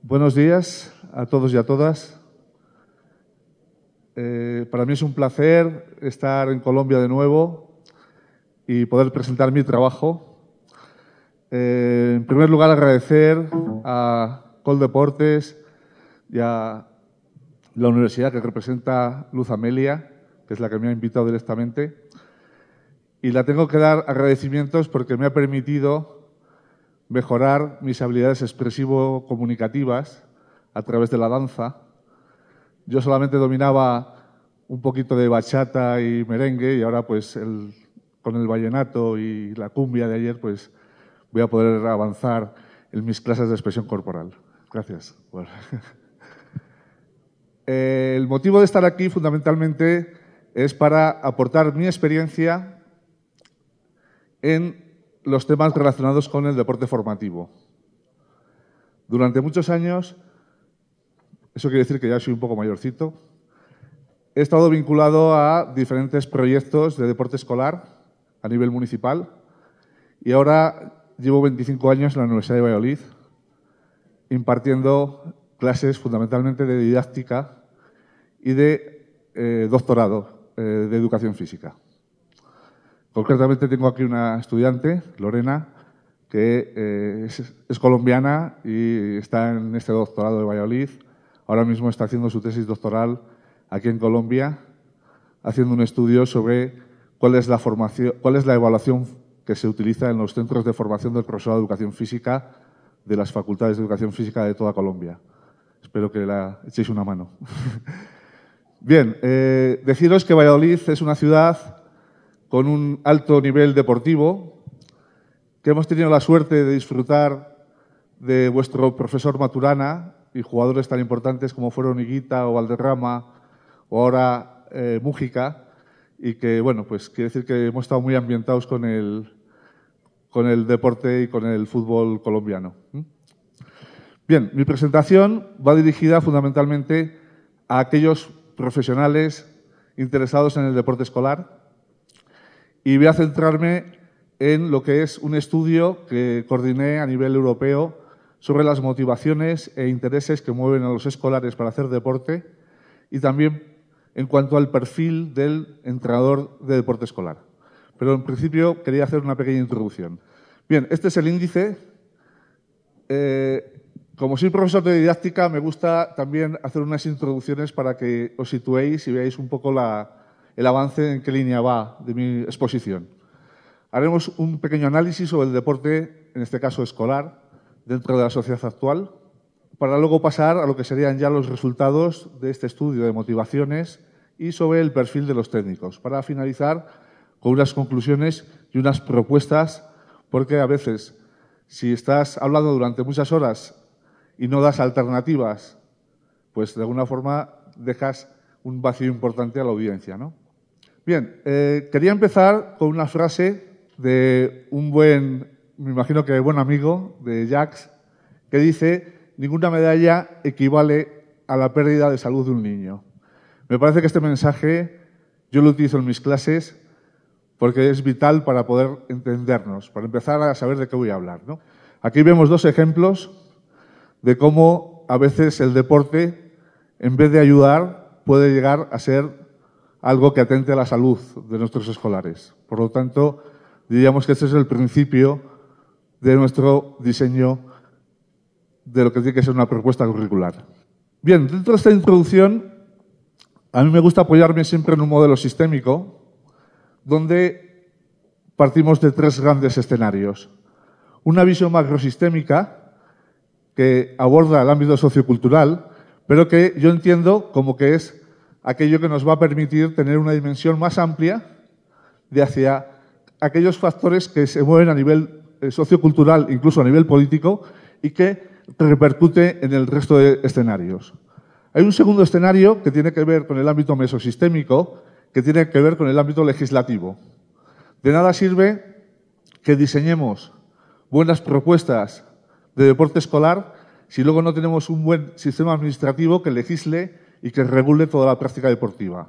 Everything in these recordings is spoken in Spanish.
Buenos días a todos y a todas. Para mí es un placer estar en Colombia de nuevo y poder presentar mi trabajo. En primer lugar, agradecer a Coldeportes y a la universidad que representa Luz Amelia, que es la que me ha invitado directamente. Y la tengo que dar agradecimientos porque me ha permitido mejorar mis habilidades expresivo-comunicativas a través de la danza. Yo solamente dominaba un poquito de bachata y merengue y ahora pues con el vallenato y la cumbia de ayer pues voy a poder avanzar en mis clases de expresión corporal. Gracias. Bueno. El motivo de estar aquí fundamentalmente es para aportar mi experiencia en los temas relacionados con el deporte formativo. Durante muchos años, eso quiere decir que ya soy un poco mayorcito, he estado vinculado a diferentes proyectos de deporte escolar a nivel municipal y ahora llevo 25 años en la Universidad de Valladolid impartiendo clases fundamentalmente de didáctica y de doctorado de educación física. Concretamente tengo aquí una estudiante, Lorena, que es colombiana y está en este doctorado de Valladolid. Ahora mismo está haciendo su tesis doctoral aquí en Colombia, haciendo un estudio sobre cuál es la evaluación que se utiliza en los centros de formación del profesorado de educación física de las facultades de educación física de toda Colombia. Espero que la echéis una mano. Bien, deciros que Valladolid es una ciudad con un alto nivel deportivo, que hemos tenido la suerte de disfrutar de vuestro profesor Maturana y jugadores tan importantes como fueron Higuita o Valderrama o ahora Mújica, y que, bueno, pues quiere decir que hemos estado muy ambientados con el deporte y con el fútbol colombiano. Bien, mi presentación va dirigida fundamentalmente a aquellos profesionales interesados en el deporte escolar, y voy a centrarme en lo que es un estudio que coordiné a nivel europeo sobre las motivaciones e intereses que mueven a los escolares para hacer deporte y también en cuanto al perfil del entrenador de deporte escolar. Pero en principio quería hacer una pequeña introducción. Bien, este es el índice. Como soy profesor de didáctica, me gusta también hacer unas introducciones para que os situéis y veáis un poco el avance en qué línea va de mi exposición. Haremos un pequeño análisis sobre el deporte, en este caso escolar, dentro de la sociedad actual, para luego pasar a lo que serían ya los resultados de este estudio de motivaciones y sobre el perfil de los técnicos, para finalizar con unas conclusiones y unas propuestas, porque a veces, si estás hablando durante muchas horas y no das alternativas, pues de alguna forma dejas un vacío importante a la audiencia, ¿no? Bien, quería empezar con una frase de me imagino que buen amigo de Jacques, que dice: ninguna medalla equivale a la pérdida de salud de un niño. Me parece que este mensaje yo lo utilizo en mis clases porque es vital para poder entendernos, para empezar a saber de qué voy a hablar, ¿no? Aquí vemos dos ejemplos de cómo a veces el deporte, en vez de ayudar, puede llegar a ser algo que atente a la salud de nuestros escolares. Por lo tanto, diríamos que este es el principio de nuestro diseño de lo que tiene que ser una propuesta curricular. Bien, dentro de esta introducción, a mí me gusta apoyarme siempre en un modelo sistémico donde partimos de tres grandes escenarios. Una visión macrosistémica que aborda el ámbito sociocultural, pero que yo entiendo como que es aquello que nos va a permitir tener una dimensión más amplia de hacia aquellos factores que se mueven a nivel sociocultural, incluso a nivel político, y que repercute en el resto de escenarios. Hay un segundo escenario que tiene que ver con el ámbito mesosistémico, que tiene que ver con el ámbito legislativo. De nada sirve que diseñemos buenas propuestas de deporte escolar si luego no tenemos un buen sistema administrativo que legisle y que regule toda la práctica deportiva.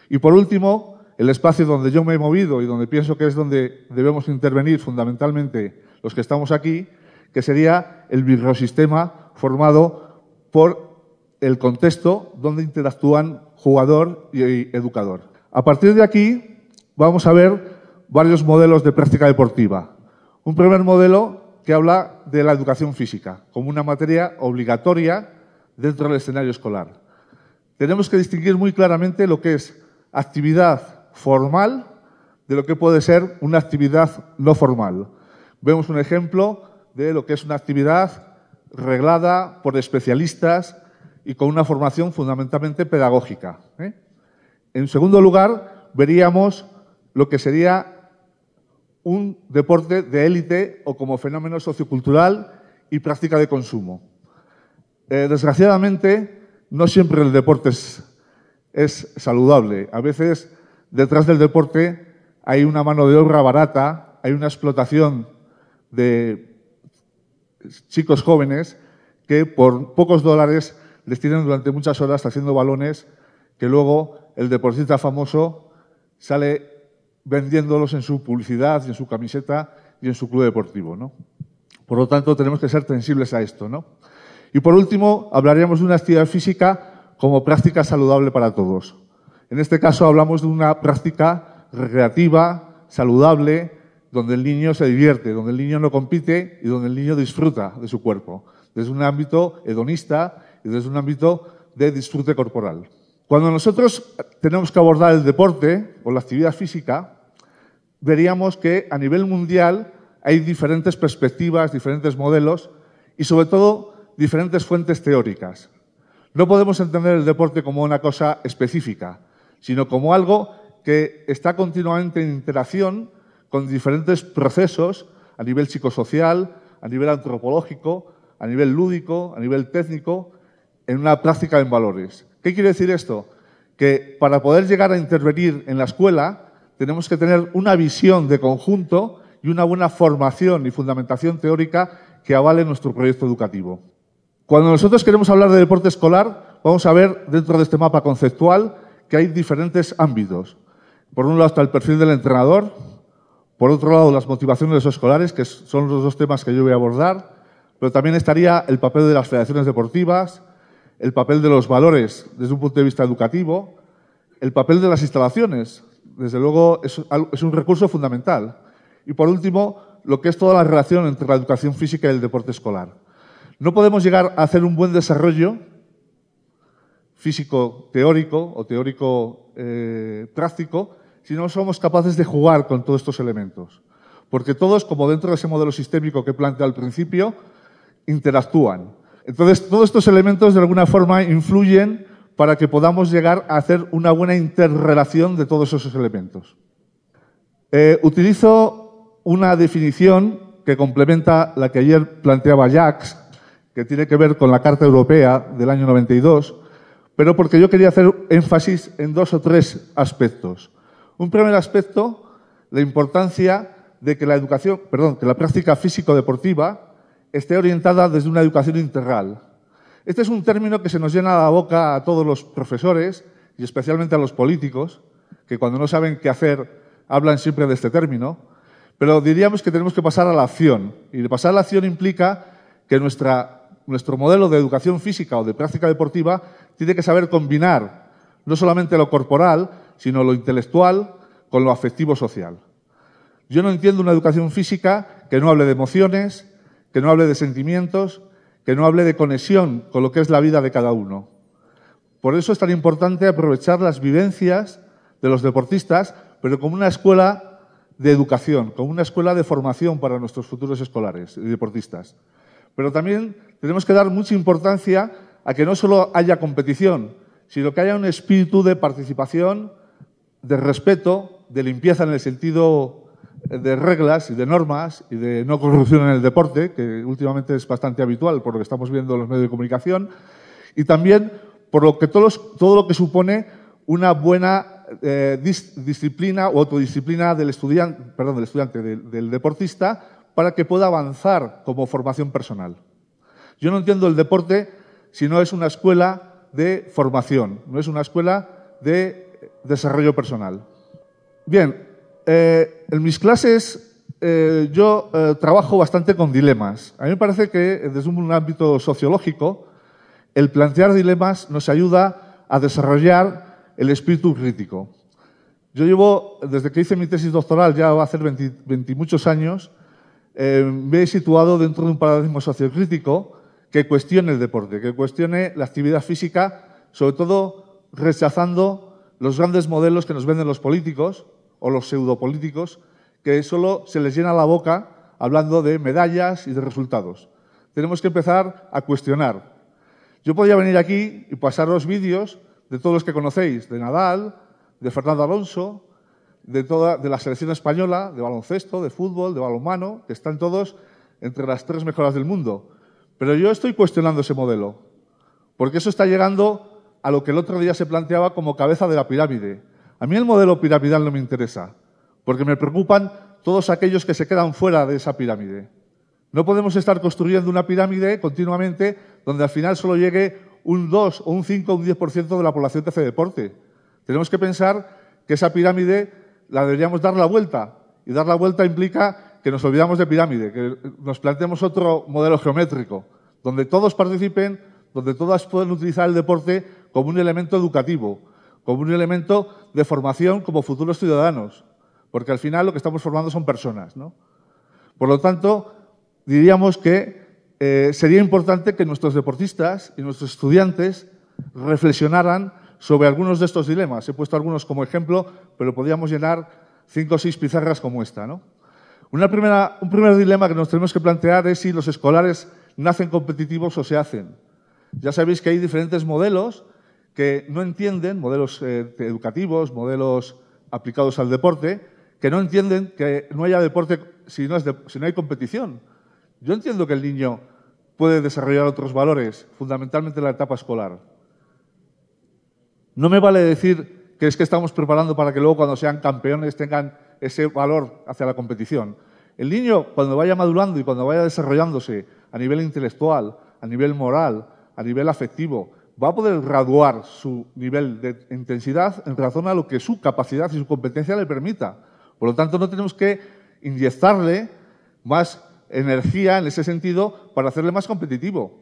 Y por último, el espacio donde yo me he movido y donde pienso que es donde debemos intervenir fundamentalmente los que estamos aquí, que sería el microsistema formado por el contexto donde interactúan jugador y educador. A partir de aquí vamos a ver varios modelos de práctica deportiva. Un primer modelo que habla de la educación física como una materia obligatoria dentro del escenario escolar. Tenemos que distinguir muy claramente lo que es actividad formal de lo que puede ser una actividad no formal. Vemos un ejemplo de lo que es una actividad reglada por especialistas y con una formación fundamentalmente pedagógica. En segundo lugar, veríamos lo que sería un deporte de élite o como fenómeno sociocultural y práctica de consumo. Desgraciadamente, no siempre el deporte es saludable. A veces, detrás del deporte hay una mano de obra barata, hay una explotación de chicos jóvenes que por pocos dólares les tienen durante muchas horas haciendo balones que luego el deportista famoso sale vendiéndolos en su publicidad, y en su camiseta y en su club deportivo, ¿no? Por lo tanto, tenemos que ser sensibles a esto, ¿no? Y por último, hablaríamos de una actividad física como práctica saludable para todos. En este caso hablamos de una práctica recreativa, saludable, donde el niño se divierte, donde el niño no compite y donde el niño disfruta de su cuerpo, desde un ámbito hedonista y desde un ámbito de disfrute corporal. Cuando nosotros tenemos que abordar el deporte o la actividad física, veríamos que a nivel mundial hay diferentes perspectivas, diferentes modelos y, sobre todo, diferentes fuentes teóricas. No podemos entender el deporte como una cosa específica, sino como algo que está continuamente en interacción con diferentes procesos a nivel psicosocial, a nivel antropológico, a nivel lúdico, a nivel técnico, en una práctica en valores. ¿Qué quiere decir esto? Que para poder llegar a intervenir en la escuela tenemos que tener una visión de conjunto y una buena formación y fundamentación teórica que avale nuestro proyecto educativo. Cuando nosotros queremos hablar de deporte escolar, vamos a ver dentro de este mapa conceptual que hay diferentes ámbitos. Por un lado está el perfil del entrenador, por otro lado las motivaciones de los escolares, que son los dos temas que yo voy a abordar, pero también estaría el papel de las federaciones deportivas, el papel de los valores desde un punto de vista educativo, el papel de las instalaciones, desde luego es un recurso fundamental. Y por último, lo que es toda la relación entre la educación física y el deporte escolar. No podemos llegar a hacer un buen desarrollo físico teórico o teórico práctico si no somos capaces de jugar con todos estos elementos. Porque todos, como dentro de ese modelo sistémico que he planteado al principio, interactúan. Entonces, todos estos elementos de alguna forma influyen para que podamos llegar a hacer una buena interrelación de todos esos elementos. Utilizo una definición que complementa la que ayer planteaba Jacques, que tiene que ver con la Carta Europea del año 92, pero porque yo quería hacer énfasis en dos o tres aspectos. Un primer aspecto, la importancia de que la práctica físico-deportiva esté orientada desde una educación integral. Este es un término que se nos llena la boca a todos los profesores y especialmente a los políticos, que cuando no saben qué hacer hablan siempre de este término, pero diríamos que tenemos que pasar a la acción. Y de pasar a la acción implica que nuestro modelo de educación física o de práctica deportiva tiene que saber combinar no solamente lo corporal, sino lo intelectual con lo afectivo-social. Yo no entiendo una educación física que no hable de emociones, que no hable de sentimientos, que no hable de conexión con lo que es la vida de cada uno. Por eso es tan importante aprovechar las vivencias de los deportistas, pero como una escuela de educación, como una escuela de formación para nuestros futuros escolares y deportistas. Pero también tenemos que dar mucha importancia a que no solo haya competición, sino que haya un espíritu de participación, de respeto, de limpieza en el sentido de reglas y de normas y de no corrupción en el deporte, que últimamente es bastante habitual por lo que estamos viendo en los medios de comunicación, y también por lo que todo lo que supone una buena disciplina o autodisciplina del deportista para que pueda avanzar como formación personal. Yo no entiendo el deporte si no es una escuela de formación, no es una escuela de desarrollo personal. Bien, en mis clases yo trabajo bastante con dilemas. A mí me parece que desde un ámbito sociológico el plantear dilemas nos ayuda a desarrollar el espíritu crítico. Yo llevo, desde que hice mi tesis doctoral, ya va a hacer 20 muchos años, me he situado dentro de un paradigma sociocrítico que cuestione el deporte, que cuestione la actividad física, sobre todo rechazando los grandes modelos que nos venden los políticos o los pseudopolíticos, que solo se les llena la boca hablando de medallas y de resultados. Tenemos que empezar a cuestionar. Yo podría venir aquí y pasaros vídeos de todos los que conocéis, de Nadal, de Fernando Alonso, de la selección española, de baloncesto, de fútbol, de balonmano, que están todos entre las 3 mejores del mundo. Pero yo estoy cuestionando ese modelo, porque eso está llegando a lo que el otro día se planteaba como cabeza de la pirámide. A mí el modelo piramidal no me interesa, porque me preocupan todos aquellos que se quedan fuera de esa pirámide. No podemos estar construyendo una pirámide continuamente donde al final solo llegue un 2, o un 5 o un 10% de la población que hace deporte. Tenemos que pensar que esa pirámide la deberíamos dar la vuelta. Y dar la vuelta implica que nos olvidamos de pirámide, que nos planteemos otro modelo geométrico, donde todos participen, donde todas puedan utilizar el deporte como un elemento educativo, como un elemento de formación como futuros ciudadanos. Porque al final lo que estamos formando son personas, ¿no? Por lo tanto, diríamos que sería importante que nuestros deportistas y nuestros estudiantes reflexionaran sobre algunos de estos dilemas. He puesto algunos como ejemplo, pero podríamos llenar 5 o 6 pizarras como esta, ¿no? Un primer dilema que nos tenemos que plantear es si los escolares nacen competitivos o se hacen. Ya sabéis que hay diferentes modelos que no entienden, modelos educativos, modelos aplicados al deporte, que no entienden que no haya deporte si no hay competición. Yo entiendo que el niño puede desarrollar otros valores, fundamentalmente en la etapa escolar. No me vale decir que es que estamos preparando para que luego cuando sean campeones tengan ese valor hacia la competición. El niño, cuando vaya madurando y cuando vaya desarrollándose a nivel intelectual, a nivel moral, a nivel afectivo, va a poder graduar su nivel de intensidad en razón a lo que su capacidad y su competencia le permita. Por lo tanto, no tenemos que inyectarle más energía en ese sentido para hacerle más competitivo.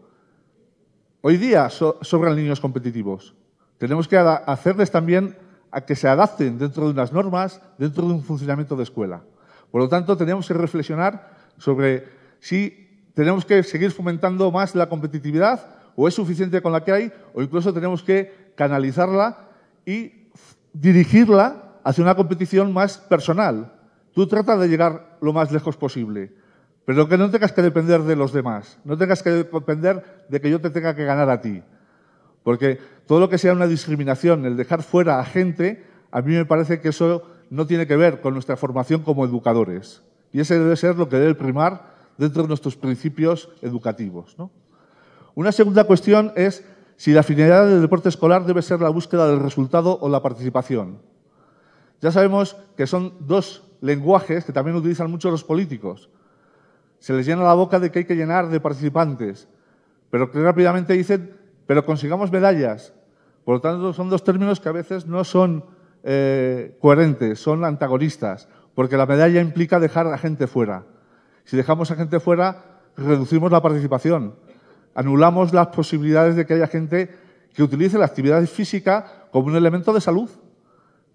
Hoy día sobran niños competitivos. Tenemos que hacerles también a que se adapten dentro de unas normas, dentro de un funcionamiento de escuela. Por lo tanto, tenemos que reflexionar sobre si tenemos que seguir fomentando más la competitividad o es suficiente con la que hay, o incluso tenemos que canalizarla y dirigirla hacia una competición más personal. Tú trata de llegar lo más lejos posible, pero que no tengas que depender de los demás, no tengas que depender de que yo te tenga que ganar a ti. Porque todo lo que sea una discriminación, el dejar fuera a gente, a mí me parece que eso no tiene que ver con nuestra formación como educadores. Y ese debe ser lo que debe primar dentro de nuestros principios educativos, ¿no? Una segunda cuestión es si la finalidad del deporte escolar debe ser la búsqueda del resultado o la participación. Ya sabemos que son 2 lenguajes que también utilizan mucho los políticos. Se les llena la boca de que hay que llenar de participantes, pero que rápidamente dicen, pero consigamos medallas. Por lo tanto, son 2 términos que a veces no son coherentes, son antagonistas, porque la medalla implica dejar a gente fuera. Si dejamos a gente fuera, reducimos la participación, anulamos las posibilidades de que haya gente que utilice la actividad física como un elemento de salud.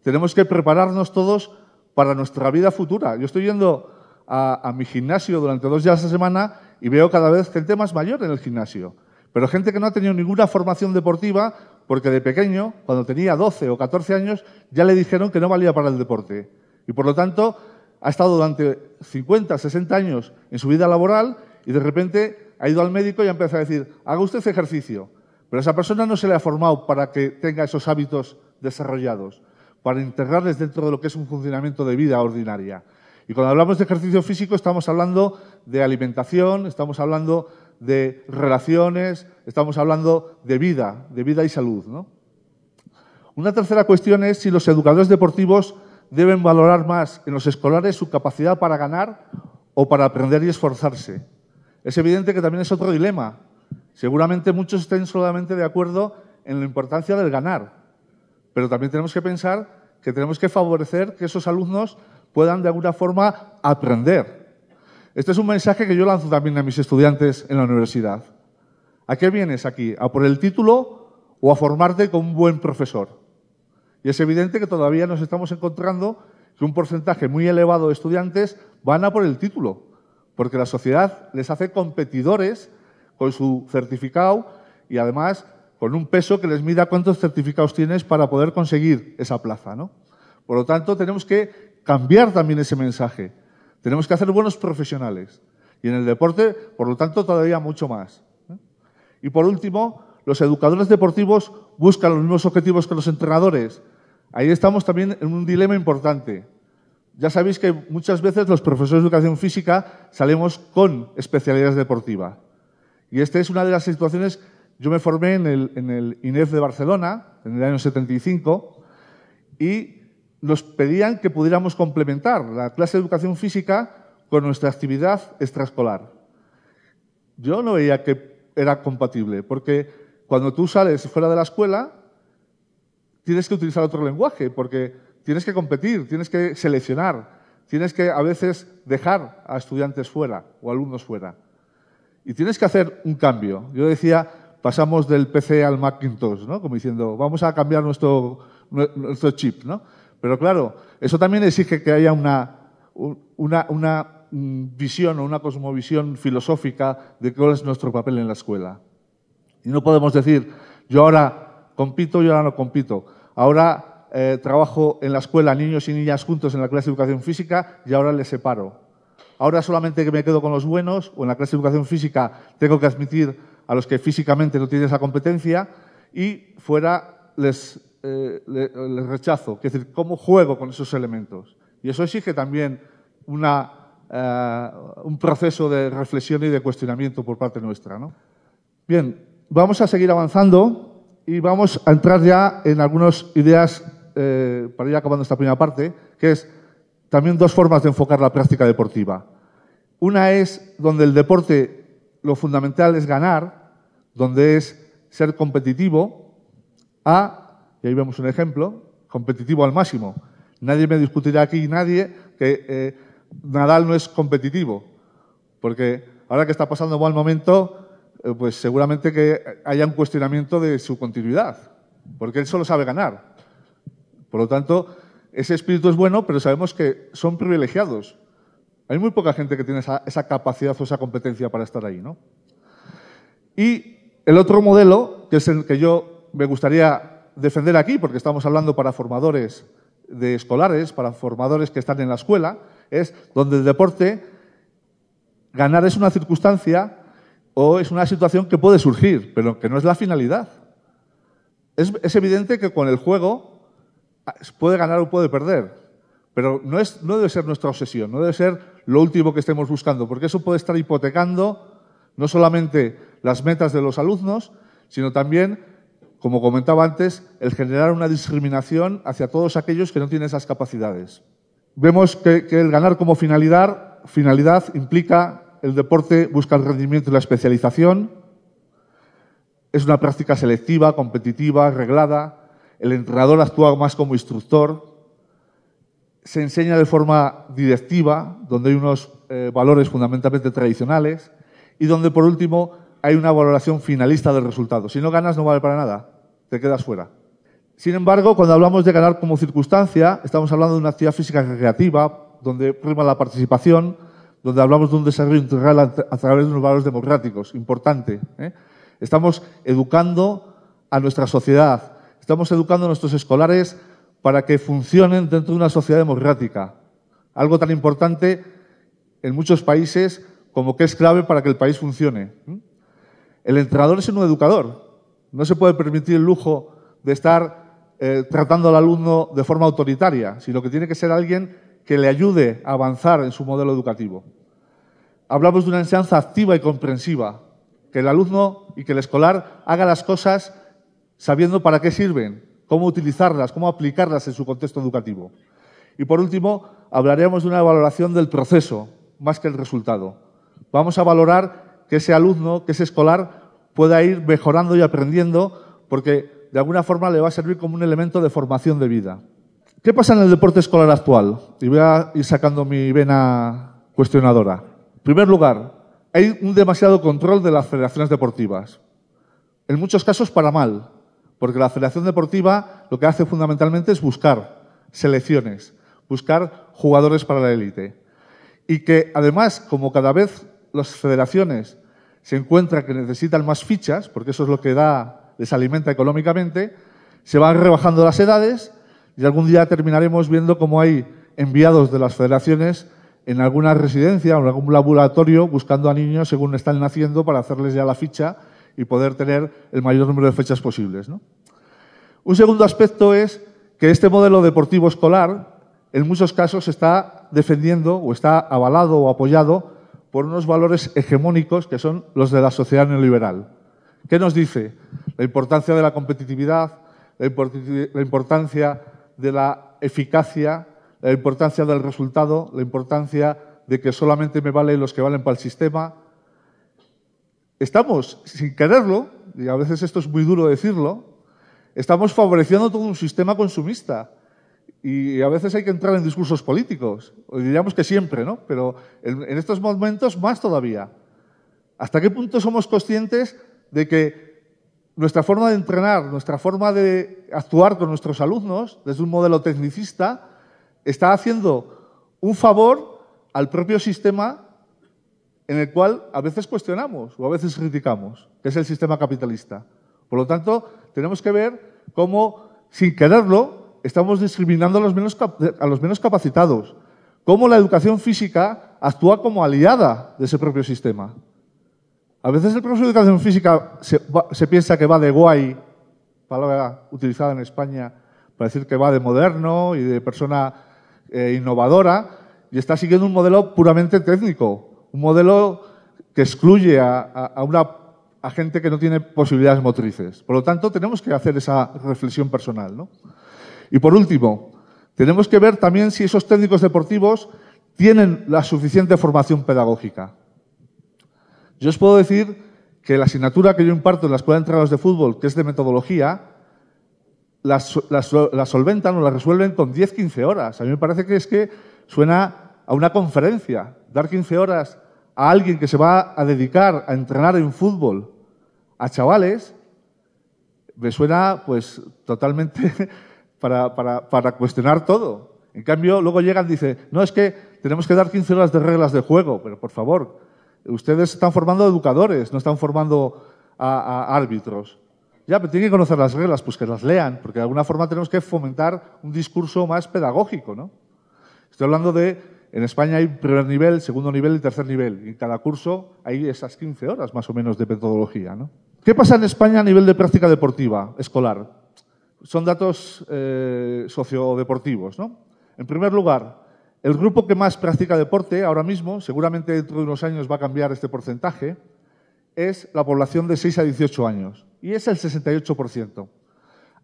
Tenemos que prepararnos todos para nuestra vida futura. Yo estoy yendo a mi gimnasio durante 2 días a la semana y veo cada vez gente más mayor en el gimnasio. Pero gente que no ha tenido ninguna formación deportiva porque de pequeño, cuando tenía 12 o 14 años, ya le dijeron que no valía para el deporte. Y por lo tanto, ha estado durante 50, 60 años en su vida laboral y de repente ha ido al médico y ha empezado a decir, haga usted ejercicio. Pero a esa persona no se le ha formado para que tenga esos hábitos desarrollados, para integrarles dentro de lo que es un funcionamiento de vida ordinaria. Y cuando hablamos de ejercicio físico estamos hablando de alimentación, estamos hablando de relaciones, estamos hablando de vida y salud, ¿no? Una tercera cuestión es si los educadores deportivos deben valorar más en los escolares su capacidad para ganar o para aprender y esforzarse. Es evidente que también es otro dilema. Seguramente muchos estén solamente de acuerdo en la importancia del ganar, pero también tenemos que pensar que tenemos que favorecer que esos alumnos puedan de alguna forma aprender. Este es un mensaje que yo lanzo también a mis estudiantes en la universidad. ¿A qué vienes aquí? ¿A por el título o a formarte como un buen profesor? Y es evidente que todavía nos estamos encontrando que un porcentaje muy elevado de estudiantes van a por el título, porque la sociedad les hace competidores con su certificado y además con un peso que les mida cuántos certificados tienes para poder conseguir esa plaza, ¿no? Por lo tanto, tenemos que cambiar también ese mensaje. Tenemos que hacer buenos profesionales. Y en el deporte, por lo tanto, todavía mucho más. Y por último, los educadores deportivos buscan los mismos objetivos que los entrenadores. Ahí estamos también en un dilema importante. Ya sabéis que muchas veces los profesores de educación física salimos con especialidades deportivas. Y esta es una de las situaciones. Yo me formé en el INEF de Barcelona en el año 75 y nos pedían que pudiéramos complementar la clase de educación física con nuestra actividad extraescolar. Yo no veía que era compatible, porque cuando tú sales fuera de la escuela tienes que utilizar otro lenguaje, porque tienes que competir, tienes que seleccionar, tienes que a veces dejar a estudiantes fuera o alumnos fuera. Y tienes que hacer un cambio. Yo decía, pasamos del PC al Macintosh, ¿no? Como diciendo, vamos a cambiar nuestro chip, ¿no? Pero claro, eso también exige que haya una visión o una cosmovisión filosófica de cuál es nuestro papel en la escuela. Y no podemos decir, yo ahora compito, yo ahora no compito. Ahora trabajo en la escuela niños y niñas juntos en la clase de educación física y ahora les separo. Ahora solamente que me quedo con los buenos o en la clase de educación física tengo que admitir a los que físicamente no tienen esa competencia y fuera les rechazo. Es decir, ¿cómo juego con esos elementos? Y eso exige también un proceso de reflexión y de cuestionamiento por parte nuestra, ¿no? Bien, vamos a seguir avanzando y vamos a entrar ya en algunas ideas para ir acabando esta primera parte, que es también dos formas de enfocar la práctica deportiva. Una es donde el deporte, lo fundamental es ganar, donde es ser competitivo, y ahí vemos un ejemplo, competitivo al máximo. Nadie me discutirá aquí, nadie, que Nadal no es competitivo, porque ahora que está pasando un mal momento, pues seguramente que haya un cuestionamiento de su continuidad, porque él solo sabe ganar. Por lo tanto, ese espíritu es bueno, pero sabemos que son privilegiados. Hay muy poca gente que tiene esa capacidad o esa competencia para estar ahí, ¿no? Y el otro modelo, que es el que yo me gustaría defender aquí, porque estamos hablando para formadores de escolares, para formadores que están en la escuela, es donde el deporte, ganar es una circunstancia o es una situación que puede surgir, pero que no es la finalidad. Es evidente que con el juego puede ganar o puede perder, pero no debe ser nuestra obsesión, no debe ser lo último que estemos buscando, porque eso puede estar hipotecando no solamente las metas de los alumnos, sino también, como comentaba antes, el generar una discriminación hacia todos aquellos que no tienen esas capacidades. Vemos que el ganar como finalidad implica el deporte busca el rendimiento y la especialización, es una práctica selectiva, competitiva, reglada, el entrenador actúa más como instructor, se enseña de forma directiva, donde hay unos valores fundamentalmente tradicionales y donde, por último, hay una valoración finalista del resultado. Si no ganas, no vale para nada, te quedas fuera. Sin embargo, cuando hablamos de ganar como circunstancia, estamos hablando de una actividad física recreativa, donde prima la participación, donde hablamos de un desarrollo integral a través de unos valores democráticos, importante. Estamos educando a nuestra sociedad, estamos educando a nuestros escolares para que funcionen dentro de una sociedad democrática. Algo tan importante en muchos países como que es clave para que el país funcione. El entrenador es un educador. No se puede permitir el lujo de estar tratando al alumno de forma autoritaria, sino que tiene que ser alguien que le ayude a avanzar en su modelo educativo. Hablamos de una enseñanza activa y comprensiva, que el alumno y que el escolar haga las cosas sabiendo para qué sirven, cómo utilizarlas, cómo aplicarlas en su contexto educativo. Y por último, hablaremos de una valoración del proceso, más que el resultado. Vamos a valorar que ese alumno, que ese escolar, pueda ir mejorando y aprendiendo, porque de alguna forma le va a servir como un elemento de formación de vida. ¿Qué pasa en el deporte escolar actual? Y voy a ir sacando mi vena cuestionadora. En primer lugar, hay un demasiado control de las federaciones deportivas. en muchos casos para mal, porque la Federación Deportiva lo que hace fundamentalmente es buscar selecciones, buscar jugadores para la élite. Y que además, como cada vez las federaciones se encuentran que necesitan más fichas, porque eso es lo que les alimenta económicamente, se van rebajando las edades y algún día terminaremos viendo cómo hay enviados de las federaciones en alguna residencia o en algún laboratorio buscando a niños según están naciendo para hacerles ya la ficha y poder tener el mayor número de fechas posibles, ¿no? Un segundo aspecto es que este modelo deportivo escolar en muchos casos está defendiendo o está avalado o apoyado por unos valores hegemónicos que son los de la sociedad neoliberal. ¿Qué nos dice? La importancia de la competitividad, la importancia de la eficacia, la importancia del resultado, la importancia de que solamente me valen los que valen para el sistema. Estamos, sin quererlo, y a veces esto es muy duro decirlo, estamos favoreciendo todo un sistema consumista. Y a veces hay que entrar en discursos políticos, o diríamos que siempre, ¿no? Pero en estos momentos más todavía. ¿Hasta qué punto somos conscientes de que nuestra forma de entrenar, nuestra forma de actuar con nuestros alumnos, desde un modelo tecnicista, está haciendo un favor al propio sistema en el cual a veces cuestionamos o a veces criticamos, que es el sistema capitalista? Por lo tanto, tenemos que ver cómo, sin quererlo, estamos discriminando a los menos capacitados. Cómo la educación física actúa como aliada de ese propio sistema. A veces el profesor de educación física se piensa que va de guay, palabra utilizada en España para decir que va de moderno y de persona innovadora, y está siguiendo un modelo puramente técnico, un modelo que excluye a gente que no tiene posibilidades motrices. Por lo tanto, tenemos que hacer esa reflexión personal, ¿no? Y por último, tenemos que ver también si esos técnicos deportivos tienen la suficiente formación pedagógica. Yo os puedo decir que la asignatura que yo imparto en la Escuela de Entrenadores de Fútbol, que es de metodología, la solventan o la resuelven con 10-15 horas. A mí me parece que es que suena a una conferencia. Dar 15 horas a alguien que se va a dedicar a entrenar en fútbol a chavales, me suena pues totalmente para cuestionar todo. En cambio, luego llegan y dicen, no, es que tenemos que dar 15 horas de reglas de juego, pero por favor, ustedes están formando educadores, no están formando a árbitros. Ya, pero tienen que conocer las reglas, pues que las lean, porque de alguna forma tenemos que fomentar un discurso más pedagógico, ¿no? Estoy hablando en España hay primer nivel, segundo nivel y tercer nivel, y en cada curso hay esas 15 horas más o menos de metodología, ¿no? ¿Qué pasa en España a nivel de práctica deportiva escolar? Son datos sociodeportivos, ¿no? En primer lugar, el grupo que más practica deporte ahora mismo, seguramente dentro de unos años va a cambiar este porcentaje, es la población de 6 a 18 años, y es el 68%.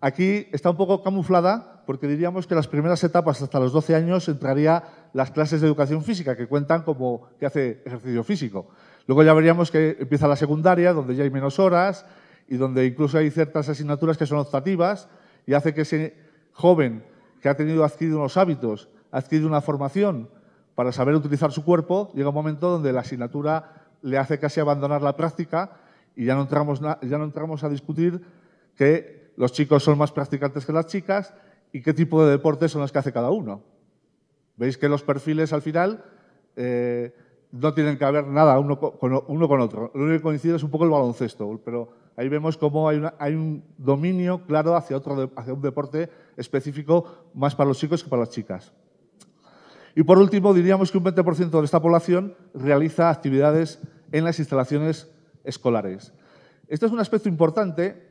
Aquí está un poco camuflada porque diríamos que las primeras etapas hasta los 12 años entraría las clases de educación física, que cuentan como que hace ejercicio físico. Luego ya veríamos que empieza la secundaria, donde ya hay menos horas y donde incluso hay ciertas asignaturas que son optativas, y hace que ese joven que ha adquirido unos hábitos, ha adquirido una formación para saber utilizar su cuerpo, llega un momento donde la asignatura le hace casi abandonar la práctica y ya no entramos a discutir que los chicos son más practicantes que las chicas y qué tipo de deportes son los que hace cada uno. Veis que los perfiles al final no tienen que ver nada uno con otro. Lo único que coincide es un poco el baloncesto, pero ahí vemos cómo hay un dominio claro hacia un deporte específico más para los chicos que para las chicas. Y por último, diríamos que un 20% de esta población realiza actividades en las instalaciones escolares. Este es un aspecto importante.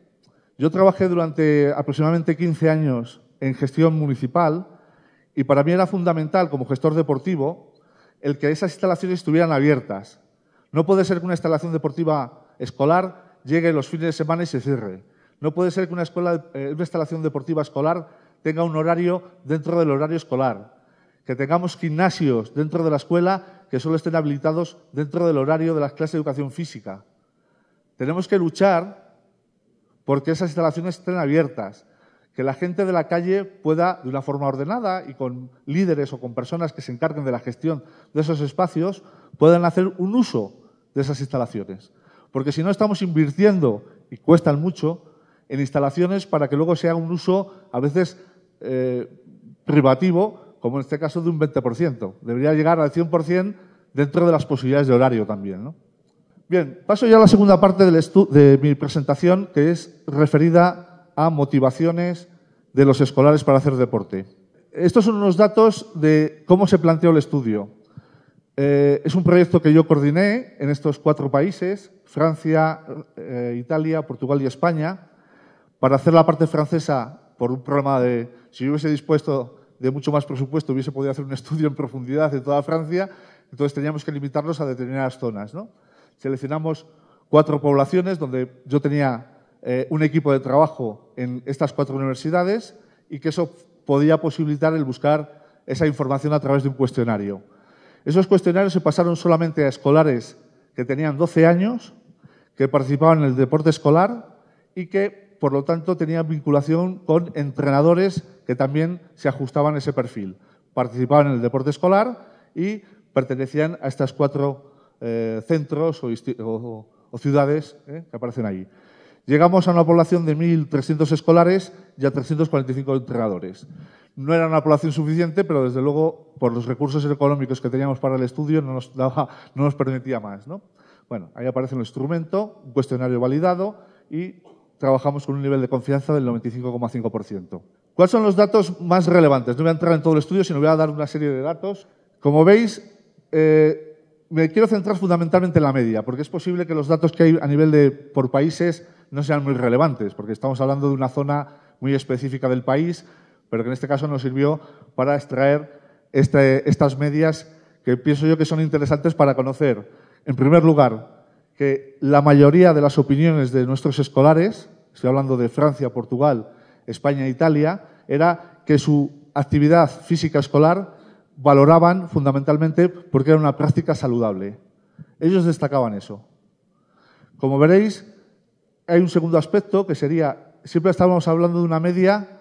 Yo trabajé durante aproximadamente 15 años en gestión municipal y para mí era fundamental, como gestor deportivo, el que esas instalaciones estuvieran abiertas. No puede ser que una instalación deportiva escolar llegue los fines de semana y se cierre. No puede ser que una instalación deportiva escolar tenga un horario dentro del horario escolar. Que tengamos gimnasios dentro de la escuela que solo estén habilitados dentro del horario de las clases de educación física. Tenemos que luchar porque esas instalaciones estén abiertas, que la gente de la calle pueda, de una forma ordenada y con líderes o con personas que se encarguen de la gestión de esos espacios, puedan hacer un uso de esas instalaciones. Porque si no estamos invirtiendo y cuestan mucho, en instalaciones para que luego se haga un uso a veces privativo, como en este caso de un 20%. Debería llegar al 100% dentro de las posibilidades de horario también, ¿no? Bien, paso ya a la segunda parte de mi presentación, que es referida a motivaciones de los escolares para hacer deporte. Estos son unos datos de cómo se planteó el estudio. Es un proyecto que yo coordiné en estos 4 países, Francia, Italia, Portugal y España. Para hacer la parte francesa, por un problema de, si yo hubiese dispuesto de mucho más presupuesto, hubiese podido hacer un estudio en profundidad de toda Francia, entonces teníamos que limitarnos a determinadas zonas, ¿no? Seleccionamos 4 poblaciones donde yo tenía un equipo de trabajo en estas 4 universidades y que eso podía posibilitar el buscar esa información a través de un cuestionario. Esos cuestionarios se pasaron solamente a escolares que tenían 12 años, que participaban en el deporte escolar y que, por lo tanto, tenían vinculación con entrenadores que también se ajustaban a ese perfil. Participaban en el deporte escolar y pertenecían a estas 4 centros o ciudades que aparecen ahí. Llegamos a una población de 1.300 escolares y a 345 entrenadores. No era una población suficiente, pero desde luego, por los recursos económicos que teníamos para el estudio, no nos permitía más, ¿no? Bueno, ahí aparece el instrumento, un cuestionario validado y trabajamos con un nivel de confianza del 95,5%. ¿Cuáles son los datos más relevantes? No voy a entrar en todo el estudio, sino voy a dar una serie de datos. Como veis, me quiero centrar fundamentalmente en la media, porque es posible que los datos que hay a nivel de por países no sean muy relevantes, porque estamos hablando de una zona muy específica del país, pero que en este caso nos sirvió para extraer estas medias que pienso yo que son interesantes para conocer, en primer lugar, que la mayoría de las opiniones de nuestros escolares, estoy hablando de Francia, Portugal, España e Italia, era que su actividad física escolar valoraban fundamentalmente porque era una práctica saludable. Ellos destacaban eso. Como veréis, hay un segundo aspecto que sería, siempre estábamos hablando de una media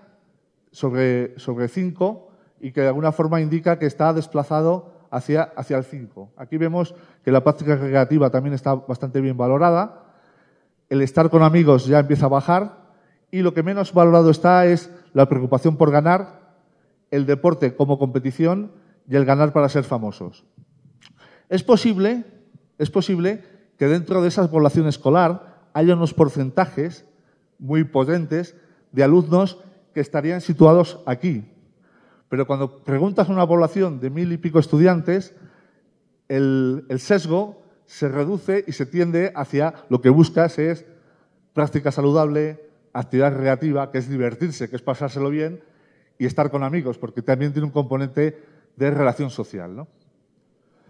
sobre 5 y que de alguna forma indica que está desplazado hacia el 5. Aquí vemos que la práctica recreativa también está bastante bien valorada, el estar con amigos ya empieza a bajar y lo que menos valorado está es la preocupación por ganar, el deporte como competición y el ganar para ser famosos. Es posible que dentro de esa población escolar haya unos porcentajes muy potentes de alumnos que estarían situados aquí. Pero cuando preguntas a una población de 1.000 y pico estudiantes, el sesgo se reduce y se tiende hacia lo que buscas es práctica saludable, actividad recreativa, que es divertirse, que es pasárselo bien, y estar con amigos, porque también tiene un componente de relación social, ¿no?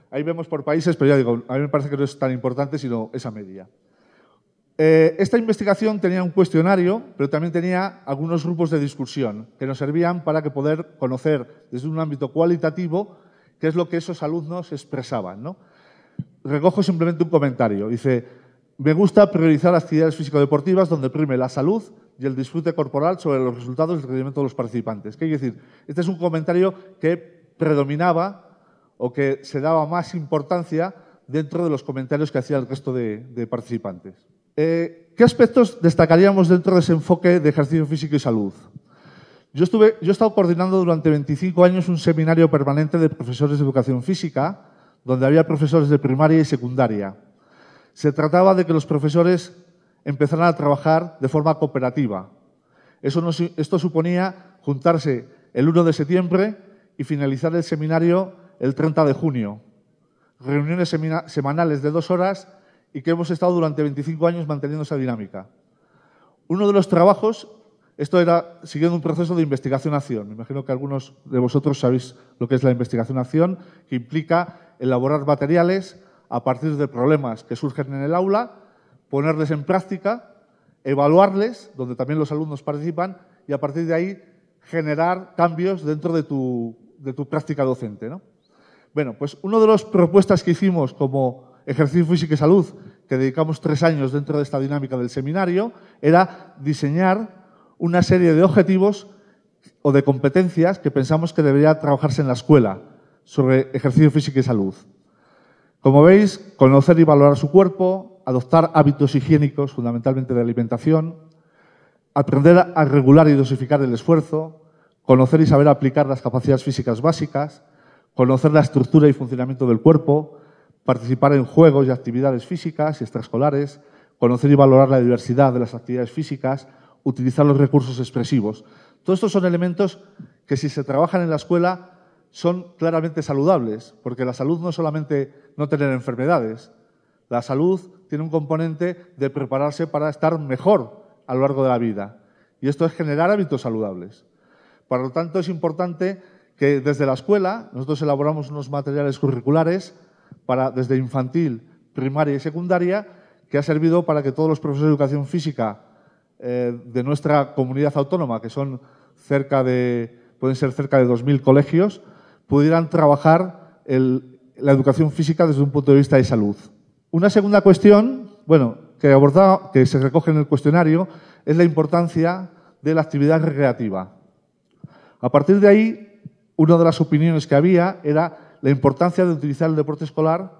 Ahí vemos por países, pero ya digo, a mí me parece que no es tan importante, sino esa media. Esta investigación tenía un cuestionario, pero también tenía algunos grupos de discusión que nos servían para poder conocer desde un ámbito cualitativo qué es lo que esos alumnos expresaban, ¿no? Recojo simplemente un comentario. Dice, me gusta priorizar actividades físico-deportivas donde prime la salud y el disfrute corporal sobre los resultados del rendimiento de los participantes. ¿Qué quiere decir? Este es un comentario que predominaba o que se daba más importancia dentro de los comentarios que hacía el resto de participantes. ¿Qué aspectos destacaríamos dentro de ese enfoque de ejercicio físico y salud? Yo he estado coordinando durante 25 años un seminario permanente de profesores de educación física, donde había profesores de primaria y secundaria. Se trataba de que los profesores empezaran a trabajar de forma cooperativa. Esto suponía juntarse el 1 de septiembre y finalizar el seminario el 30 de junio. Reuniones semanales de 2 horas y que hemos estado durante 25 años manteniendo esa dinámica. Uno de los trabajos, esto era siguiendo un proceso de investigación-acción. Me imagino que algunos de vosotros sabéis lo que es la investigación-acción, que implica elaborar materiales a partir de problemas que surgen en el aula, ponerles en práctica, evaluarles, donde también los alumnos participan, y a partir de ahí generar cambios dentro de tu práctica docente, ¿no? Bueno, pues una de las propuestas que hicimos como Ejercicio Físico y Salud, que dedicamos 3 años dentro de esta dinámica del seminario, era diseñar una serie de objetivos o de competencias que pensamos que debería trabajarse en la escuela sobre ejercicio físico y salud. Como veis, conocer y valorar su cuerpo, adoptar hábitos higiénicos, fundamentalmente de alimentación, aprender a regular y dosificar el esfuerzo, conocer y saber aplicar las capacidades físicas básicas, conocer la estructura y funcionamiento del cuerpo, participar en juegos y actividades físicas y extraescolares, conocer y valorar la diversidad de las actividades físicas, utilizar los recursos expresivos. Todos estos son elementos que, si se trabajan en la escuela, son claramente saludables, porque la salud no es solamente no tener enfermedades. La salud tiene un componente de prepararse para estar mejor a lo largo de la vida. Y esto es generar hábitos saludables. Por lo tanto, es importante que desde la escuela nosotros elaboramos unos materiales curriculares desde infantil, primaria y secundaria, que ha servido para que todos los profesores de educación física de nuestra comunidad autónoma, que son pueden ser cerca de 2.000 colegios, pudieran trabajar la educación física desde un punto de vista de salud. Una segunda cuestión, que se recoge en el cuestionario, es la importancia de la actividad recreativa. A partir de ahí, una de las opiniones que había era la importancia de utilizar el deporte escolar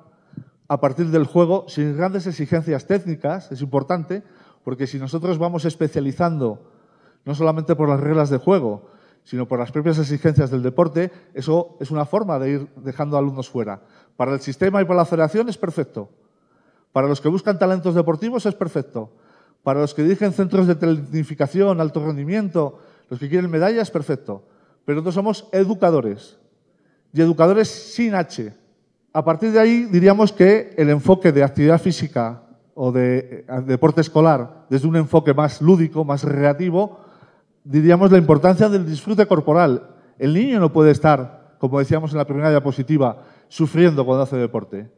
a partir del juego sin grandes exigencias técnicas. Es importante, porque si nosotros vamos especializando no solamente por las reglas de juego, sino por las propias exigencias del deporte, eso es una forma de ir dejando alumnos fuera. Para el sistema y para la federación es perfecto. Para los que buscan talentos deportivos es perfecto. Para los que dirigen centros de tecnificación, alto rendimiento, los que quieren medallas, perfecto. Pero nosotros somos educadores, y educadores sin H. A partir de ahí diríamos que el enfoque de actividad física o de deporte escolar, desde un enfoque más lúdico, más recreativo, diríamos la importancia del disfrute corporal. El niño no puede estar, como decíamos en la primera diapositiva, sufriendo cuando hace deporte.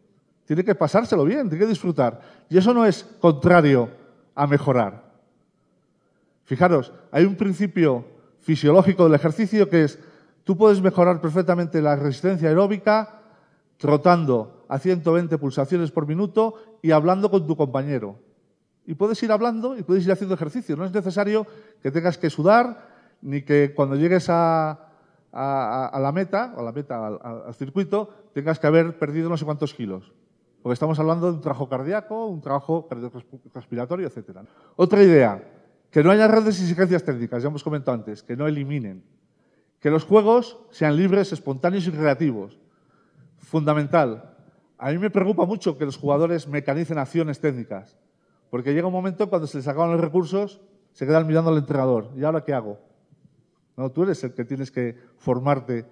Tiene que pasárselo bien, tiene que disfrutar. Y eso no es contrario a mejorar. Fijaros, hay un principio fisiológico del ejercicio que es, tú puedes mejorar perfectamente la resistencia aeróbica trotando a 120 pulsaciones por minuto y hablando con tu compañero. Y puedes ir hablando y puedes ir haciendo ejercicio. No es necesario que tengas que sudar ni que cuando llegues a la meta, al circuito, tengas que haber perdido no sé cuántos kilos. Porque estamos hablando de un trabajo cardíaco, un trabajo respiratorio, etc. Otra idea, que no haya grandes exigencias técnicas, ya hemos comentado antes, que no eliminen. Que los juegos sean libres, espontáneos y creativos. Fundamental. A mí me preocupa mucho que los jugadores mecanicen acciones técnicas. Porque llega un momento cuando se les acaban los recursos, se quedan mirando al entrenador. ¿Y ahora qué hago? No, tú eres el que tienes que formarte,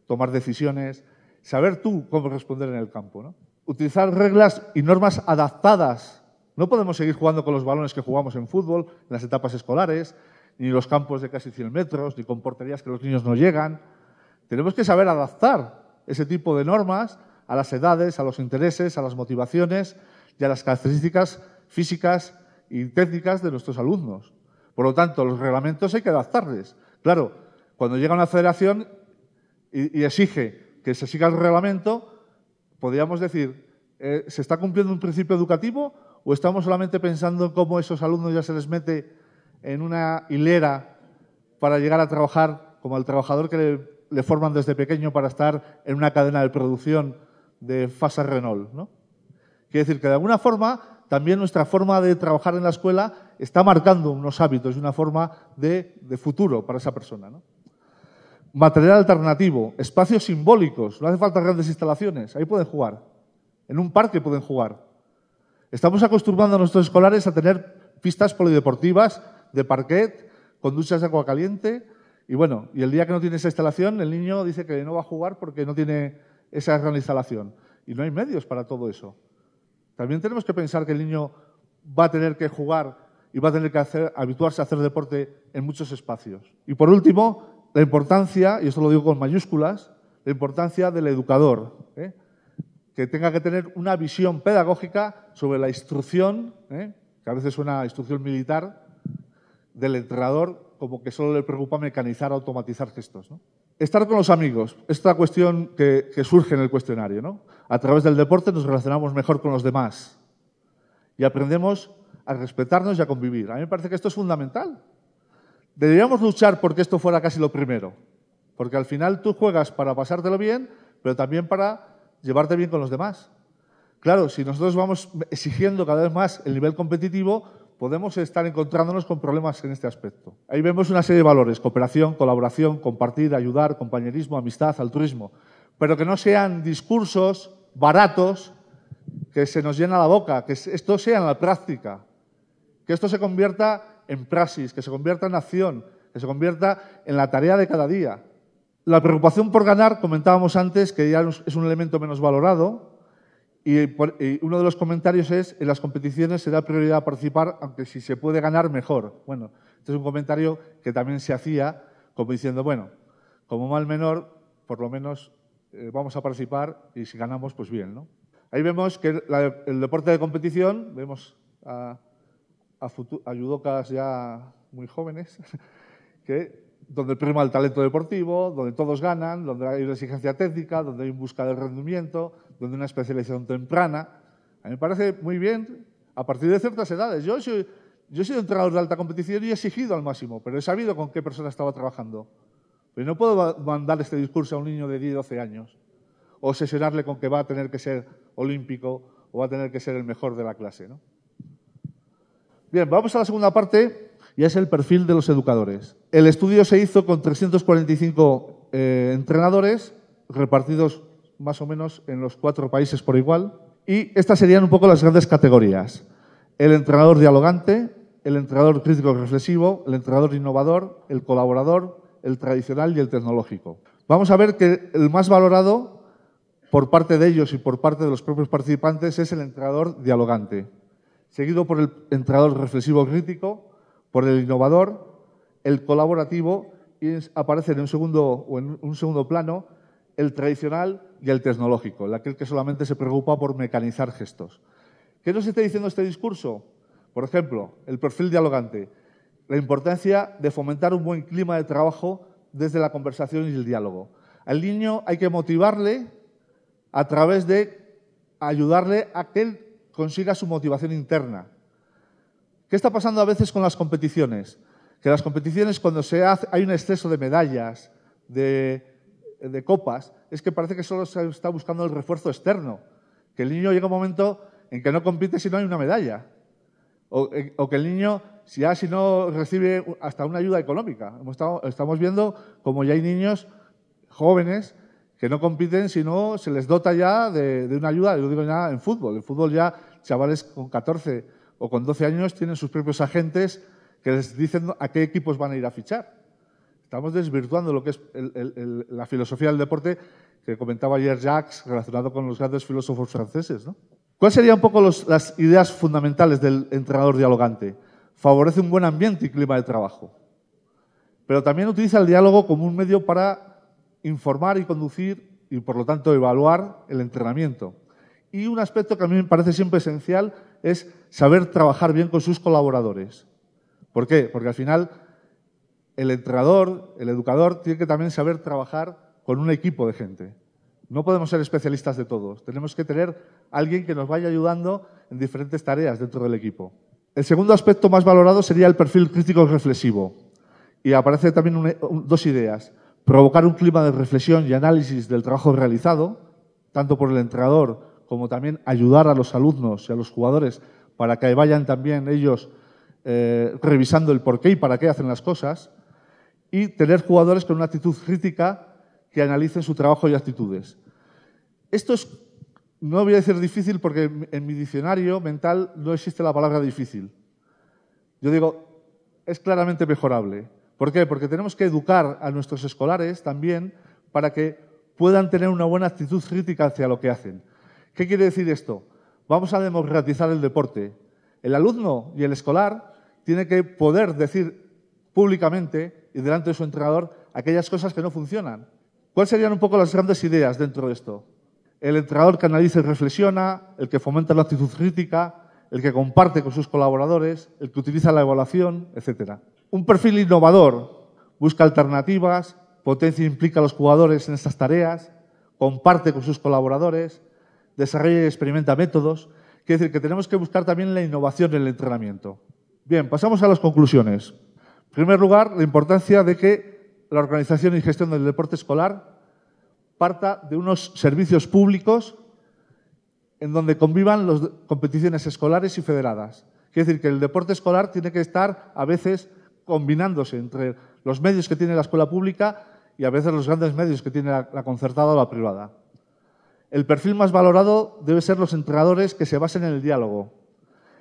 tomar decisiones, saber tú cómo responder en el campo, ¿no? Utilizar reglas y normas adaptadas. No podemos seguir jugando con los balones que jugamos en fútbol, en las etapas escolares, ni los campos de casi 100 metros, ni con porterías que los niños no llegan. Tenemos que saber adaptar ese tipo de normas a las edades, a los intereses, a las motivaciones y a las características físicas y técnicas de nuestros alumnos. Por lo tanto, los reglamentos hay que adaptarles. Claro, cuando llega una federación y exige que se siga el reglamento, podríamos decir, ¿se está cumpliendo un principio educativo o estamos solamente pensando en cómo esos alumnos ya se les mete en una hilera para llegar a trabajar como al trabajador que le forman desde pequeño para estar en una cadena de producción de Fasa Renault, ¿no? Quiere decir que de alguna forma también nuestra forma de trabajar en la escuela está marcando unos hábitos y una forma de futuro para esa persona, ¿no? Material alternativo, espacios simbólicos, no hace falta grandes instalaciones, ahí pueden jugar, en un parque pueden jugar. Estamos acostumbrando a nuestros escolares a tener pistas polideportivas de parquet, con duchas de agua caliente, y bueno, y el día que no tiene esa instalación, el niño dice que no va a jugar porque no tiene esa gran instalación. Y no hay medios para todo eso. También tenemos que pensar que el niño va a tener que jugar y va a tener que habituarse a hacer deporte en muchos espacios. Y por último, la importancia, y esto lo digo con mayúsculas, la importancia del educador, que tenga que tener una visión pedagógica sobre la instrucción, que a veces suena a instrucción militar, del entrenador, como que solo le preocupa mecanizar, automatizar gestos, ¿no? Estar con los amigos, esta cuestión que surge en el cuestionario, ¿no? A través del deporte nos relacionamos mejor con los demás y aprendemos a respetarnos y a convivir. A mí me parece que esto es fundamental. Deberíamos luchar porque esto fuera casi lo primero, porque al final tú juegas para pasártelo bien, pero también para llevarte bien con los demás. Claro, si nosotros vamos exigiendo cada vez más el nivel competitivo, podemos estar encontrándonos con problemas en este aspecto. Ahí vemos una serie de valores: cooperación, colaboración, compartir, ayudar, compañerismo, amistad, altruismo. Pero que no sean discursos baratos que se nos llena la boca, que esto sea en la práctica, que esto se convierta en praxis, que se convierta en acción, que se convierta en la tarea de cada día. La preocupación por ganar, comentábamos antes, que ya es un elemento menos valorado, y uno de los comentarios es: en las competiciones se da prioridad a participar, aunque si se puede ganar, mejor. Bueno, este es un comentario que también se hacía como diciendo, bueno, como mal menor, por lo menos vamos a participar y si ganamos, pues bien, ¿no? Ahí vemos que el deporte de competición, vemos a judocas ya muy jóvenes, donde prima el talento deportivo, donde todos ganan, donde hay una exigencia técnica, donde hay un busca del rendimiento, donde hay una especialización temprana. A mí me parece muy bien a partir de ciertas edades. Yo he sido entrenador de alta competición y he exigido al máximo, pero he sabido con qué persona estaba trabajando. Pero no puedo mandar este discurso a un niño de 10, 12 años o obsesionarle con que va a tener que ser olímpico o va a tener que ser el mejor de la clase, ¿no? Bien, vamos a la segunda parte, y es el perfil de los educadores. El estudio se hizo con 345 entrenadores repartidos más o menos en los 4 países por igual, y estas serían un poco las grandes categorías: el entrenador dialogante, el entrenador crítico reflexivo, el entrenador innovador, el colaborador, el tradicional y el tecnológico. Vamos a ver que el más valorado por parte de ellos y por parte de los propios participantes es el entrenador dialogante, seguido por el entrenador reflexivo crítico, por el innovador, el colaborativo, y aparece en un segundo plano el tradicional y el tecnológico, aquel que solamente se preocupa por mecanizar gestos. ¿Qué nos está diciendo este discurso? Por ejemplo, el perfil dialogante, la importancia de fomentar un buen clima de trabajo desde la conversación y el diálogo. Al niño hay que motivarle a través de ayudarle a que él consiga su motivación interna. ¿Qué está pasando a veces con las competiciones? Que las competiciones, cuando hay un exceso de medallas, de copas, es que parece que solo se está buscando el refuerzo externo. Que el niño llega un momento en que no compite si no hay una medalla. O que el niño, si no recibe hasta una ayuda económica. Estamos viendo como ya hay niños jóvenes que no compiten si no se les dota ya de una ayuda. Yo digo ya en fútbol. En fútbol ya chavales con 14 o con 12 años tienen sus propios agentes que les dicen a qué equipos van a ir a fichar. Estamos desvirtuando lo que es la filosofía del deporte que comentaba ayer Jacques, relacionado con los grandes filósofos franceses, ¿no? ¿Cuáles serían un poco las ideas fundamentales del entrenador dialogante? Favorece un buen ambiente y clima de trabajo, pero también utiliza el diálogo como un medio para informar y conducir y, por lo tanto, evaluar el entrenamiento. Y un aspecto que a mí me parece siempre esencial es saber trabajar bien con sus colaboradores. ¿Por qué? Porque al final el entrenador, el educador, tiene que también saber trabajar con un equipo de gente. No podemos ser especialistas de todos. Tenemos que tener alguien que nos vaya ayudando en diferentes tareas dentro del equipo. El segundo aspecto más valorado sería el perfil crítico reflexivo. Y aparece también 2 ideas. Provocar un clima de reflexión y análisis del trabajo realizado, tanto por el entrenador como también ayudar a los alumnos y a los jugadores para que vayan también ellos revisando el por qué y para qué hacen las cosas. Y tener jugadores con una actitud crítica que analicen su trabajo y actitudes. Esto no voy a decir difícil porque en mi diccionario mental no existe la palabra difícil. Yo digo, es claramente mejorable. ¿Por qué? Porque tenemos que educar a nuestros escolares también para que puedan tener una buena actitud crítica hacia lo que hacen. ¿Qué quiere decir esto? Vamos a democratizar el deporte. El alumno y el escolar tiene que poder decir públicamente y delante de su entrenador aquellas cosas que no funcionan. ¿Cuáles serían un poco las grandes ideas dentro de esto? El entrenador que analiza y reflexiona, el que fomenta la actitud crítica, el que comparte con sus colaboradores, el que utiliza la evaluación, etc. Un perfil innovador, busca alternativas, potencia e implica a los jugadores en estas tareas, comparte con sus colaboradores, desarrolla y experimenta métodos. Quiere decir que tenemos que buscar también la innovación en el entrenamiento. Bien, pasamos a las conclusiones. En primer lugar, la importancia de que la organización y gestión del deporte escolar parta de unos servicios públicos en donde convivan las competiciones escolares y federadas. Quiere decir que el deporte escolar tiene que estar a veces combinándose entre los medios que tiene la escuela pública y a veces los grandes medios que tiene la concertada o la privada. El perfil más valorado debe ser los entrenadores que se basen en el diálogo.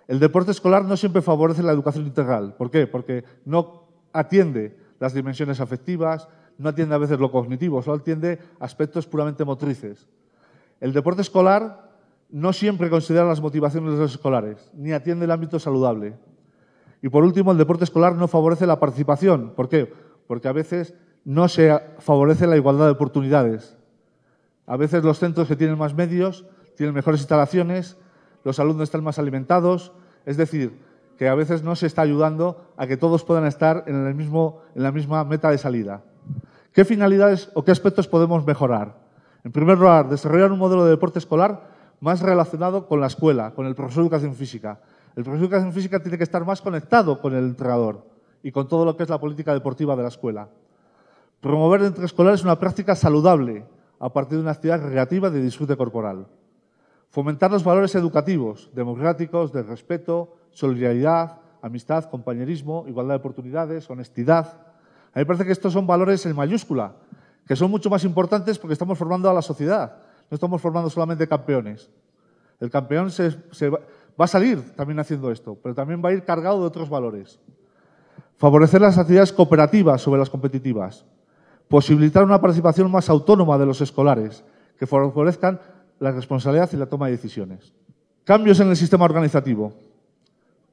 El deporte escolar no siempre favorece la educación integral. ¿Por qué? Porque no atiende las dimensiones afectivas, no atiende a veces lo cognitivo, solo atiende aspectos puramente motrices. El deporte escolar no siempre considera las motivaciones de los escolares, ni atiende el ámbito saludable. Y por último, el deporte escolar no favorece la participación. ¿Por qué? Porque a veces no se favorece la igualdad de oportunidades. A veces los centros que tienen más medios tienen mejores instalaciones, los alumnos están más alimentados, es decir, que a veces no se está ayudando a que todos puedan estar en la misma meta de salida. ¿Qué finalidades o qué aspectos podemos mejorar? En primer lugar, desarrollar un modelo de deporte escolar más relacionado con la escuela, con el profesor de educación física. El profesor de educación física tiene que estar más conectado con el entrenador y con todo lo que es la política deportiva de la escuela. Promover entre escolares una práctica saludable a partir de una actividad recreativa de disfrute corporal. Fomentar los valores educativos, democráticos, de respeto, solidaridad, amistad, compañerismo, igualdad de oportunidades, honestidad. A mí me parece que estos son valores en mayúscula, que son mucho más importantes porque estamos formando a la sociedad, no estamos formando solamente campeones. El campeón va a salir también haciendo esto, pero también va a ir cargado de otros valores. Favorecer las actividades cooperativas sobre las competitivas. Posibilitar una participación más autónoma de los escolares, que favorezcan la responsabilidad y la toma de decisiones. Cambios en el sistema organizativo.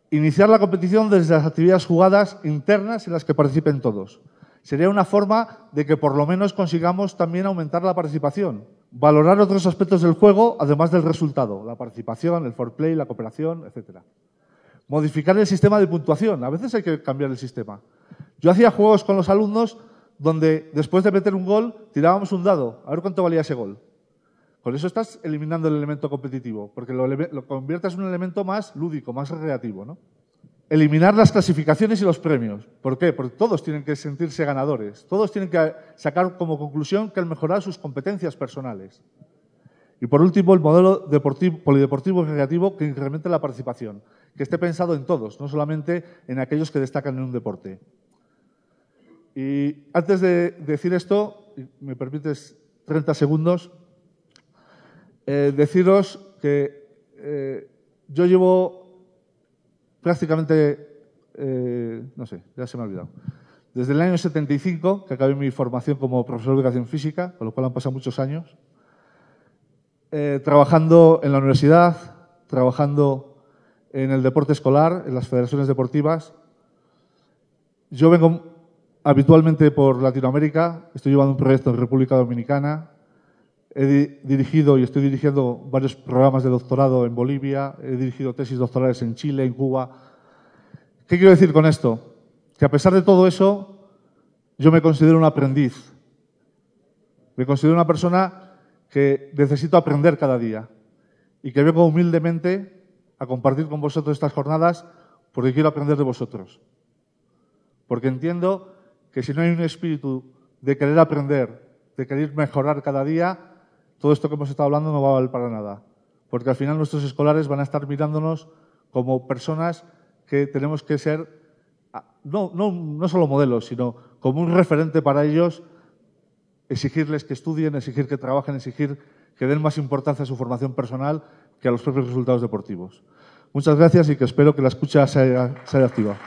Iniciar la competición desde las actividades jugadas internas en las que participen todos. Sería una forma de que por lo menos consigamos también aumentar la participación. Valorar otros aspectos del juego, además del resultado. La participación, el fair play, la cooperación, etc. Modificar el sistema de puntuación. A veces hay que cambiar el sistema. Yo hacía juegos con los alumnos donde después de meter un gol tirábamos un dado. A ver cuánto valía ese gol. Con eso estás eliminando el elemento competitivo, porque lo conviertes en un elemento más lúdico, más recreativo, ¿no? Eliminar las clasificaciones y los premios. ¿Por qué? Porque todos tienen que sentirse ganadores. Todos tienen que sacar como conclusión que han mejorado sus competencias personales. Y por último, el modelo polideportivo y recreativo que incremente la participación, que esté pensado en todos, no solamente en aquellos que destacan en un deporte. Y antes de decir esto, me permites 30 segundos, deciros que yo llevo prácticamente, no sé, ya se me ha olvidado, desde el año 75, que acabé mi formación como profesor de educación física, con lo cual han pasado muchos años, trabajando en la universidad, trabajando en el deporte escolar, en las federaciones deportivas. Yo vengo habitualmente por Latinoamérica, estoy llevando un proyecto en República Dominicana, he dirigido y estoy dirigiendo varios programas de doctorado en Bolivia, he dirigido tesis doctorales en Chile, en Cuba. ¿Qué quiero decir con esto? Que a pesar de todo eso, yo me considero un aprendiz. Me considero una persona que necesito aprender cada día y que vengo humildemente a compartir con vosotros estas jornadas porque quiero aprender de vosotros. Porque entiendo que si no hay un espíritu de querer aprender, de querer mejorar cada día, todo esto que hemos estado hablando no va a valer para nada. Porque al final nuestros escolares van a estar mirándonos como personas que tenemos que ser, no solo modelos, sino como un referente para ellos, exigirles que estudien, exigir que trabajen, exigir que den más importancia a su formación personal que a los propios resultados deportivos. Muchas gracias y que espero que la escucha se haya activado.